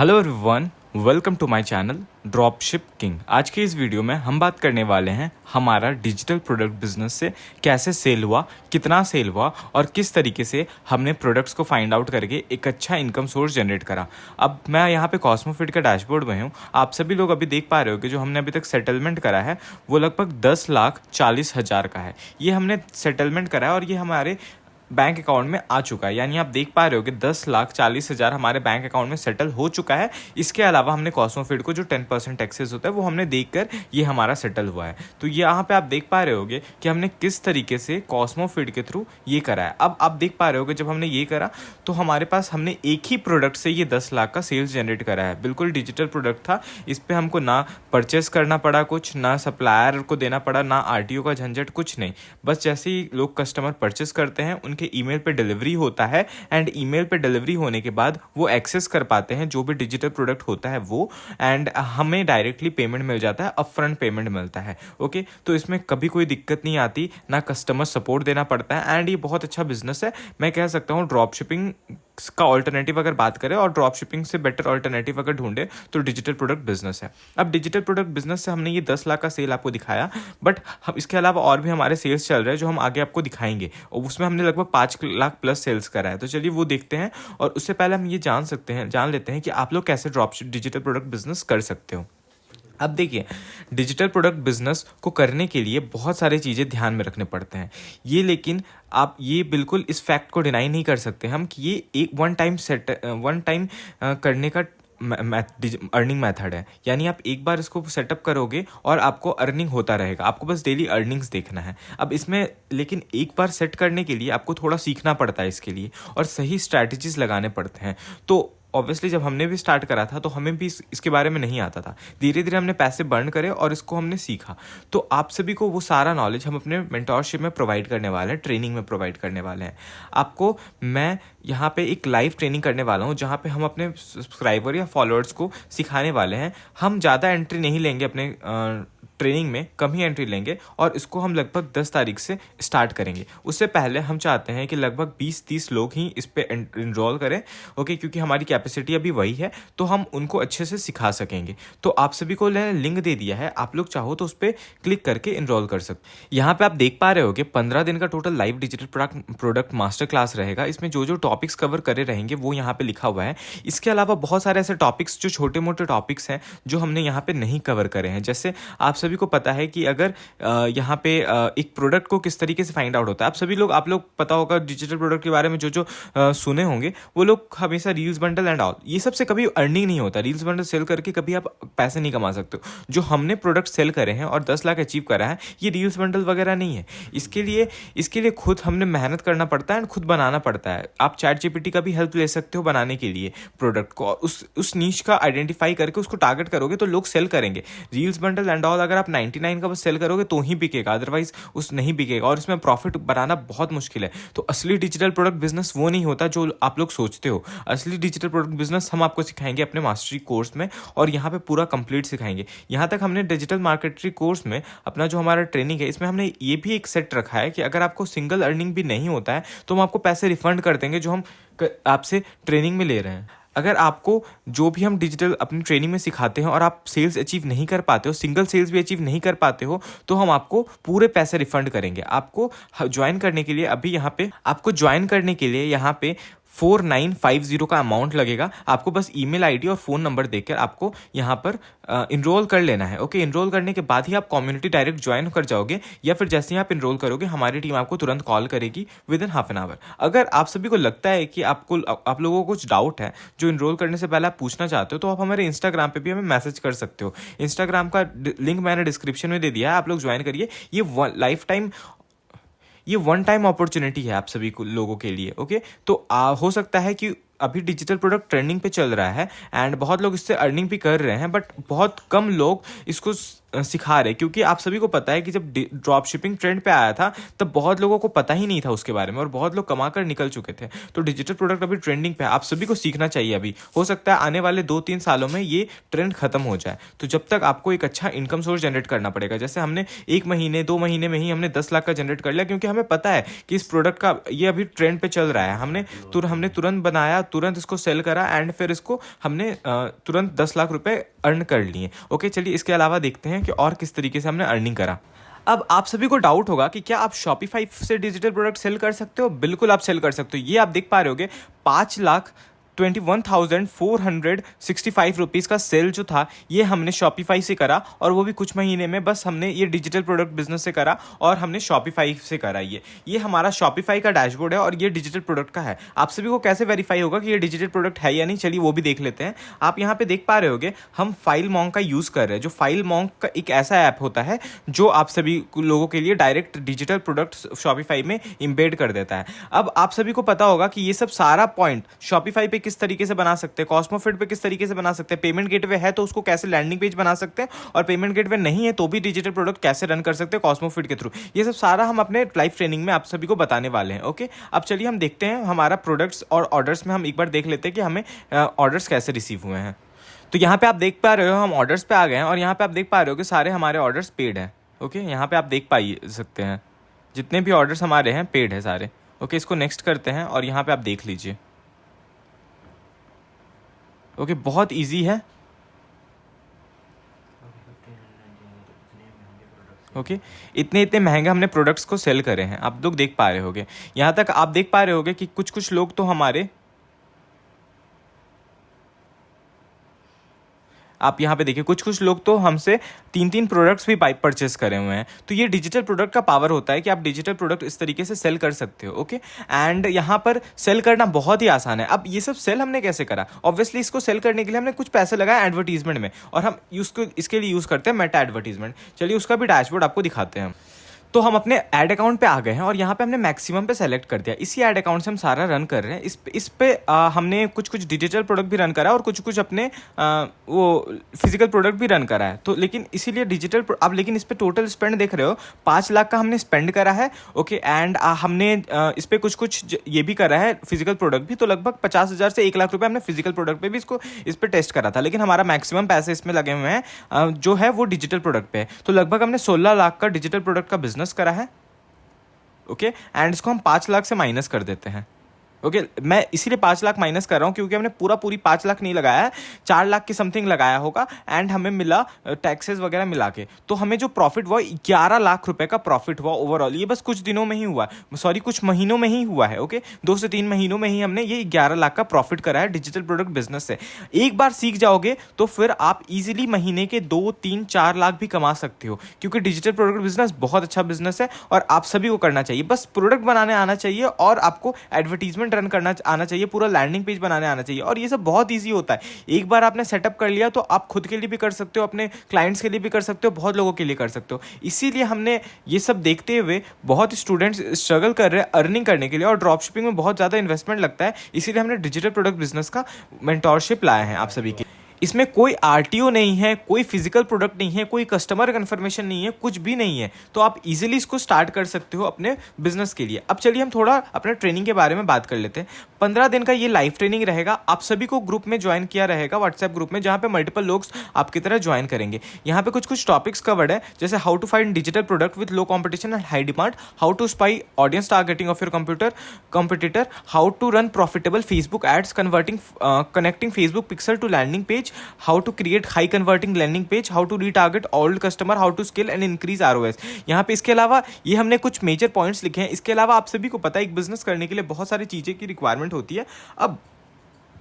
Hello everyone, welcome to my channel Dropship King. आज के इस वीडियो में हम बात करने वाले हैं हमारा डिजिटल प्रोडक्ट बिजनेस से कैसे सेल हुआ, कितना सेल हुआ और किस तरीके से हमने प्रोडक्ट्स को फाइंड आउट करके एक अच्छा इनकम सोर्स जनरेट करा। अब मैं यहाँ पे कॉस्मोफिट का डैशबोर्ड में हूँ। आप सभी लोग अभी देख पा रहे हो कि जो हमने अभी तक सेटलमेंट करा है वो लगभग 10,40,000 का है। ये हमने सेटलमेंट करा है और ये हमारे बैंक अकाउंट में आ चुका है। यानी आप देख पा रहे हो कि 10,40,000 हमारे बैंक अकाउंट में सेटल हो चुका है। इसके अलावा हमने कॉस्मोफिट को जो 10% एक्सेस होता है वो हमने देखकर ये हमारा सेटल हुआ है। तो यहाँ पे आप देख पा रहे होगे कि हमने किस तरीके से कॉस्मोफिट के थ्रू ये करा है। अब आप देख पा रहे होगे जब हमने ये करा तो हमारे पास हमने एक ही प्रोडक्ट से ये 10 लाख का सेल्स जनरेट करा है। बिल्कुल डिजिटल प्रोडक्ट था। इस पर हमको ना परचेस करना पड़ा कुछ, ना सप्लायर को देना पड़ा, ना आरटीओ का झंझट, कुछ नहीं। बस जैसे ही लोग कस्टमर परचेस करते हैं उनके ईमेल पे डिलीवरी होता है एंड ईमेल पे डिलीवरी होने के बाद वो एक्सेस कर पाते हैं जो भी डिजिटल प्रोडक्ट होता है वो, एंड हमें डायरेक्टली पेमेंट मिल जाता है, अपफ्रंट पेमेंट मिलता है। ओके, तो इसमें कभी कोई दिक्कत नहीं आती, ना कस्टमर सपोर्ट देना पड़ता है एंड ये बहुत अच्छा बिजनेस है। मैं कह सकता हूँ ड्रॉप शिपिंग का ऑल्टरनेटिव अगर बात करें और ड्रॉप शिपिंग से बेटर ऑल्टरनेटिव अगर ढूंढे तो डिजिटल प्रोडक्ट बिजनेस है। अब डिजिटल प्रोडक्ट बिजनेस से हमने ये 10 लाख का सेल आपको दिखाया, बट हम इसके अलावा और भी हमारे सेल्स चल रहे हैं जो हम आगे आपको दिखाएंगे और उसमें हमने लगभग 5 लाख प्लस सेल्स करा है। तो चलिए वो देखते हैं और उससे पहले हम ये जान लेते हैं कि आप लोग कैसे ड्रॉप डिजिटल प्रोडक्ट बिजनेस कर सकते हो। अब देखिए, डिजिटल प्रोडक्ट बिजनेस को करने के लिए बहुत सारी चीज़ें ध्यान में रखने पड़ते हैं ये, लेकिन आप ये बिल्कुल इस फैक्ट को डिनाई नहीं कर सकते हम कि ये एक वन टाइम करने का अर्निंग मेथड है। यानी आप एक बार इसको सेटअप करोगे और आपको अर्निंग होता रहेगा, आपको बस डेली अर्निंग्स देखना है। अब इसमें लेकिन एक बार सेट करने के लिए आपको थोड़ा सीखना पड़ता है इसके लिए और सही स्ट्रैटेजीज लगाने पड़ते हैं। तो ऑब्वियसली जब हमने भी स्टार्ट करा था तो हमें भी इसके बारे में नहीं आता था। धीरे धीरे हमने पैसे बर्न करे और इसको हमने सीखा। तो आप सभी को वो सारा नॉलेज हम अपने मेंटोरशिप में प्रोवाइड करने वाले हैं, ट्रेनिंग में प्रोवाइड करने वाले हैं। आपको मैं यहाँ पे एक लाइव ट्रेनिंग करने वाला हूँ जहाँ पे हम अपने सब्सक्राइबर या फॉलोअर्स को सिखाने वाले हैं। हम ज़्यादा एंट्री नहीं लेंगे अपने ट्रेनिंग में, कम ही एंट्री लेंगे और इसको हम लगभग 10 तारीख से स्टार्ट करेंगे। उससे पहले हम चाहते हैं कि लगभग 20-30 लोग ही इस पे इनरोल करें। ओके, क्योंकि हमारी कैपेसिटी अभी वही है तो हम उनको अच्छे से सिखा सकेंगे। तो आप सभी को मैंने लिंक दे दिया है, आप लोग चाहो तो उस पर क्लिक करके इनरोल कर सकते। यहाँ पे आप देख पा रहे हो कि 15 दिन का total live digital product master class रहेगा। इसमें जो जो टॉपिक्स कवर करे रहेंगे वो यहाँ पे लिखा हुआ है। इसके अलावा बहुत सारे ऐसे टॉपिक्स जो छोटे मोटे टॉपिक्स हैं जो हमने यहाँ पे नहीं कवर करे हैं। जैसे आप सभी को पता है कि अगर यहाँ पे एक प्रोडक्ट को किस तरीके से फाइंड आउट होता है, आप लोग पता होगा डिजिटल प्रोडक्ट के बारे में जो सुने होंगे वो लोग हमेशा रील्स बंडल एंड ऑल, ये सबसे कभी अर्निंग नहीं होता। रील्स बंडल सेल करके कभी आप पैसे नहीं कमा सकते हो। जो हमने प्रोडक्ट सेल करे हैं और 10 लाख अचीव करा है ये रील्स बंडल वगैरह नहीं है। इसके लिए खुद हमने मेहनत करना पड़ता है एंड खुद बनाना पड़ता है। आप चैट जीपीटी का भी हेल्प ले सकते हो बनाने के लिए प्रोडक्ट को, और उस नीश का आइडेंटिफाई करके उसको टारगेट करोगे तो लोग सेल करेंगे। रील्स बंडल एंड ऑल अगर आप 99 का बस सेल करोगे तो ही बिकेगा, अदरवाइज उस नहीं बिकेगा और इसमें प्रॉफिट बनाना बहुत मुश्किल है। तो असली डिजिटल प्रोडक्ट बिजनेस वो नहीं होता जो आप लोग सोचते हो। असली डिजिटल प्रोडक्ट बिजनेस हम आपको सिखाएंगे अपने मास्टरी कोर्स में और यहाँ पे पूरा कंप्लीट सिखाएंगे। यहाँ तक हमने डिजिटल मार्केटरी कोर्स में अपना जो हमारा ट्रेनिंग है इसमें हमने ये भी एक सेट रखा है कि अगर आपको सिंगल अर्निंग भी नहीं होता है तो हम आपको पैसे रिफंड कर देंगे जो हम आपसे ट्रेनिंग में ले रहे हैं। अगर आपको जो भी हम डिजिटल अपनी ट्रेनिंग में सिखाते हैं और आप सेल्स अचीव नहीं कर पाते हो, सिंगल सेल्स भी अचीव नहीं कर पाते हो, तो हम आपको पूरे पैसे रिफंड करेंगे। आपको ज्वाइन करने के लिए यहाँ पे 4950 का अमाउंट लगेगा। आपको बस ईमेल आईडी और फ़ोन नंबर देकर आपको यहाँ पर इनरोल कर लेना है। ओके, इनरोल करने के बाद ही आप कम्युनिटी डायरेक्ट ज्वाइन कर जाओगे या फिर जैसे ही आप इनरोल करोगे हमारी टीम आपको तुरंत कॉल करेगी with in half an hour. अगर आप सभी को लगता है कि आप लोगों को कुछ डाउट है जो इनरोल करने से पहले आप पूछना चाहते हो तो आप हमारे इंस्टाग्राम पे भी हमें मैसेज कर सकते हो। इंस्टाग्राम का लिंक मैंने डिस्क्रिप्शन में दे दिया है, आप लोग ज्वाइन करिए। ये वन टाइम अपॉर्चुनिटी है आप सभी को लोगों के लिए। ओके, तो हो सकता है कि अभी डिजिटल प्रोडक्ट ट्रेंडिंग पे चल रहा है एंड बहुत लोग इससे अर्निंग भी कर रहे हैं, बट बहुत कम लोग इसको सिखा रहे, क्योंकि आप सभी को पता है कि जब ड्रॉप शिपिंग ट्रेंड पे आया था तब बहुत लोगों को पता ही नहीं था उसके बारे में और बहुत लोग कमा कर निकल चुके थे। तो डिजिटल प्रोडक्ट अभी ट्रेंडिंग पे है, आप सभी को सीखना चाहिए। अभी हो सकता है आने वाले 2-3 सालों में ये ट्रेंड खत्म हो जाए, तो जब तक आपको एक अच्छा इनकम सोर्स जनरेट करना पड़ेगा। जैसे हमने 1 महीने 2 महीने में ही हमने 10 लाख का जनरेट कर लिया, क्योंकि हमें पता है कि इस प्रोडक्ट का ये अभी ट्रेंड पे चल रहा है। हमने तुरंत बनाया, तुरंत इसको सेल करा एंड फिर इसको हमने तुरंत 10 लाख रुपए अर्न कर लिए। ओके, चलिए इसके अलावा देखते हैं कि और किस तरीके से हमने अर्निंग करा। अब आप सभी को डाउट होगा कि क्या आप शॉपिफाई से डिजिटल प्रोडक्ट सेल कर सकते हो? बिल्कुल आप सेल कर सकते हो। ये आप देख पा रहे होगे 5,21,465 रुपीज़ का सेल जो था ये हमने शॉपिफाई से करा, और वो भी कुछ महीने में। बस हमने ये डिजिटल प्रोडक्ट बिजनेस से करा और हमने शॉपिफाई से करा। ये हमारा शॉपिफाई का डैशबोर्ड है और ये डिजिटल प्रोडक्ट का है। आप सभी को कैसे वेरीफाई होगा कि ये डिजिटल प्रोडक्ट है या नहीं, चलिए वो भी देख लेते हैं। आप यहाँ पे देख पा रहे होगे हम फाइल मॉन्क का यूज़ कर रहे हैं। जो फाइल मॉन्क का एक ऐसा ऐप होता है जो आप सभी लोगों के लिए डायरेक्ट डिजिटल प्रोडक्ट शॉपिफाई में इम्बेड कर देता है। अब आप सभी को पता होगा कि ये सब सारा पॉइंट शॉपिफाई पे किस तरीके से बना सकते हैं, कॉस्मोफिट पे किस तरीके से बना सकते हैं, पेमेंट गेटवे है तो उसको कैसे लैंडिंग पेज बना सकते हैं, और पेमेंट गेटवे नहीं है तो भी डिजिटल प्रोडक्ट कैसे रन कर सकते हैं कॉस्मोफिट के थ्रू। ये सब सारा हम अपने लाइव ट्रेनिंग में आप सभी को बताने वाले हैं। ओके, अब चलिए हम देखते हैं हमारा प्रोडक्ट्स और ऑर्डर्स में हम एक बार देख लेते हैं कि हमें ऑर्डर्स कैसे रिसीव हुए हैं। तो यहाँ पे आप देख पा रहे हो हम ऑर्डर्स पे आ गए हैं, और यहाँ पे आप देख पा रहे हो कि सारे हमारे ऑर्डर्स पेड हैं। ओके, यहाँ पे आप देख पा सकते हैं जितने भी ऑर्डर्स हमारे हैं पेड है सारे। ओके, इसको नेक्स्ट करते हैं और यहाँ पे आप देख लीजिए। ओके, बहुत इजी है। ओके, इतने महंगे हमने प्रोडक्ट्स को सेल करे हैं, आप लोग देख पा रहे होगे। यहाँ तक आप देख पा रहे होगे कि कुछ लोग तो हमारे, आप यहाँ पे देखिए कुछ लोग तो हमसे 3 प्रोडक्ट्स भी परचेस करे हुए हैं। तो ये डिजिटल प्रोडक्ट का पावर होता है कि आप डिजिटल प्रोडक्ट इस तरीके से सेल कर सकते हो। ओके, एंड यहाँ पर सेल करना बहुत ही आसान है। अब ये सब सेल हमने कैसे करा? ऑब्वियसली इसको सेल करने के लिए हमने कुछ पैसे लगाए एडवर्टीजमेंट में, और हम इसके लिए यूज़ करते हैं मेटा एडवर्टीजमेंट। चलिए उसका भी डैशबोर्ड आपको दिखाते हैं। तो हम अपने ऐड अकाउंट पे आ गए हैं और यहाँ पे हमने मैक्सिमम पे सेलेक्ट कर दिया। इसी ऐड अकाउंट से हम सारा रन कर रहे हैं। इस पे हमने कुछ डिजिटल प्रोडक्ट भी रन करा है और कुछ अपने वो फिजिकल प्रोडक्ट भी रन करा है। तो लेकिन इसीलिए डिजिटल अब लेकिन इस पे टोटल स्पेंड देख रहे हो 5 लाख का हमने स्पेंड करा है। ओके, एंड हमने इस पे कुछ ये भी करा है फिजिकल प्रोडक्ट भी। तो लगभग 50,000 से 1 लाख रुपये हमने फिजिकल प्रोडक्ट पे भी इस पे टेस्ट करा था। लेकिन हमारा मैक्सिमम पैसे इसमें लगे हुए हैं जो है वो डिजिटल प्रोडक्ट पे है। तो लगभग हमने 16 लाख का डिजिटल प्रोडक्ट का बिजनेस करा है। ओके, एंड इसको हम 5 लाख से माइनस कर देते हैं। ओके, मैं इसीलिए 5 लाख माइनस कर रहा हूँ क्योंकि हमने पूरी 5 लाख नहीं लगाया है, 4 लाख की समथिंग लगाया होगा, एंड हमें मिला टैक्सेस वगैरह मिला के। तो हमें जो प्रॉफिट हुआ 11 लाख रुपए का प्रॉफिट हुआ ओवरऑल। ये बस कुछ दिनों में ही हुआ है, सॉरी कुछ महीनों में ही हुआ है। ओके, 2 से 3 महीनों में ही हमने ये 11 लाख का प्रॉफिट करा है डिजिटल प्रोडक्ट बिजनेस से। एक बार सीख जाओगे तो फिर आप इजीली महीने के 2, 3, 4 लाख भी कमा सकते हो, क्योंकि डिजिटल प्रोडक्ट बिजनेस बहुत अच्छा बिजनेस है और आप सभी को करना चाहिए। बस प्रोडक्ट बनाने आना चाहिए और आपको एडवर्टीजमेंट रन करना आना चाहिए, पूरा लैंडिंग पेज बनाने आना चाहिए, और ये सब बहुत इजी होता है। एक बार आपने सेटअप कर लिया तो आप खुद के लिए भी कर सकते हो, अपने क्लाइंट्स के लिए भी कर सकते हो, बहुत लोगों के लिए कर सकते हो। इसीलिए हमने ये सब देखते हुए बहुत स्टूडेंट्स स्ट्रगल कर रहे हैं अर्निंग करने के लिए, और ड्रॉप शिपिंग में बहुत ज़्यादा इन्वेस्टमेंट लगता है। इसीलिए हमने डिजिटल प्रोडक्ट बिजनेस का मेंटोरशिप लाया है आप सभी के। इसमें कोई आरटीओ नहीं है, कोई फिजिकल प्रोडक्ट नहीं है, कोई कस्टमर कन्फर्मेशन नहीं है, कुछ भी नहीं है। तो आप इजीली इसको स्टार्ट कर सकते हो अपने बिजनेस के लिए। अब चलिए हम थोड़ा अपने ट्रेनिंग के बारे में बात कर लेते हैं। 15 दिन का ये लाइव ट्रेनिंग रहेगा। आप सभी को ग्रुप में ज्वाइन किया रहेगा, व्हाट्सएप ग्रुप में, जहाँ पे मल्टीपल लोग आपकी तरह ज्वाइन करेंगे। यहाँ पे कुछ टॉपिक्स कवर्ड है, जैसे how to find digital product with low competition and high demand, how to spy audience targeting of your computer, how to run profitable Facebook ads, connecting Facebook pixel to landing page, how to create high converting landing page, how to retarget old customer, how to scale and increase ROS. यहाँ पे इसके अलावा ये हमने कुछ major points लिखे हैं। इसके अलावा आप सभी को पता है एक बिजनेस करने के लिए बहुत सारी चीज़ें की रिक्वायरमेंट होती है। अब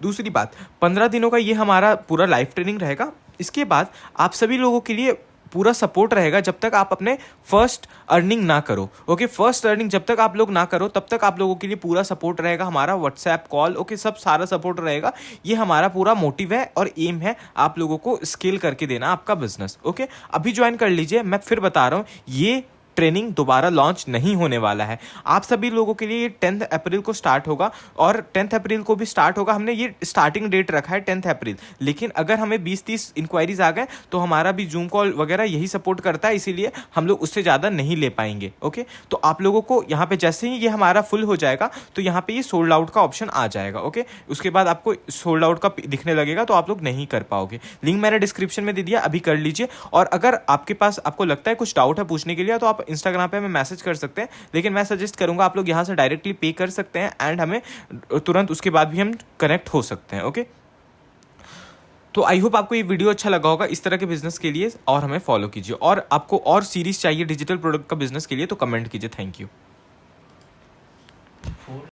दूसरी बात, 15 दिनों का ये हमारा पूरा लाइव ट्रेनिंग रहेगा। इसके बाद आप सभी लोगों के लिए पूरा सपोर्ट रहेगा जब तक आप अपने फर्स्ट अर्निंग ना करो। ओके, फर्स्ट अर्निंग जब तक आप लोग ना करो तब तक आप लोगों के लिए पूरा सपोर्ट रहेगा, हमारा व्हाट्सएप कॉल, ओके, सब सारा सपोर्ट रहेगा। ये हमारा पूरा मोटिव है और एम है आप लोगों को स्केल करके देना आपका बिजनेस। ओके, अभी ज्वाइन कर लीजिए। मैं फिर बता रहा हूँ, ये ट्रेनिंग दोबारा लॉन्च नहीं होने वाला है। आप सभी लोगों के लिए ये 10 अप्रैल को स्टार्ट होगा और 10 अप्रैल को भी स्टार्ट होगा। हमने ये स्टार्टिंग डेट रखा है 10 अप्रैल, लेकिन अगर हमें 20-30 इंक्वायरीज आ गए तो हमारा भी जूम कॉल वगैरह यही सपोर्ट करता है, इसीलिए हम लोग उससे ज़्यादा नहीं ले पाएंगे। ओके, तो आप लोगों को यहाँ पे जैसे ही ये हमारा फुल हो जाएगा तो यहाँ पे ये सोल्ड आउट का ऑप्शन आ जाएगा। ओके, उसके बाद आपको सोल्ड आउट का दिखने लगेगा तो आप लोग नहीं कर पाओगे। लिंक मैंने डिस्क्रिप्शन में दे दिया, अभी कर लीजिए। और अगर आपके पास आपको लगता है कुछ डाउट है पूछने के लिए तो आप इंस्टाग्राम पे हमें मैसेज कर सकते हैं, लेकिन मैं सजेस्ट करूंगा आप लोग यहाँ से डायरेक्टली पे कर सकते हैं एंड हमें तुरंत उसके बाद भी हम कनेक्ट हो सकते हैं। ओके, तो आई होप आपको ये वीडियो अच्छा लगा होगा इस तरह के बिजनेस के लिए, और हमें फॉलो कीजिए। और आपको और सीरीज चाहिए डिजिटल प्रोडक्ट का बिजनेस के लिए तो कमेंट कीजिए। Thank you.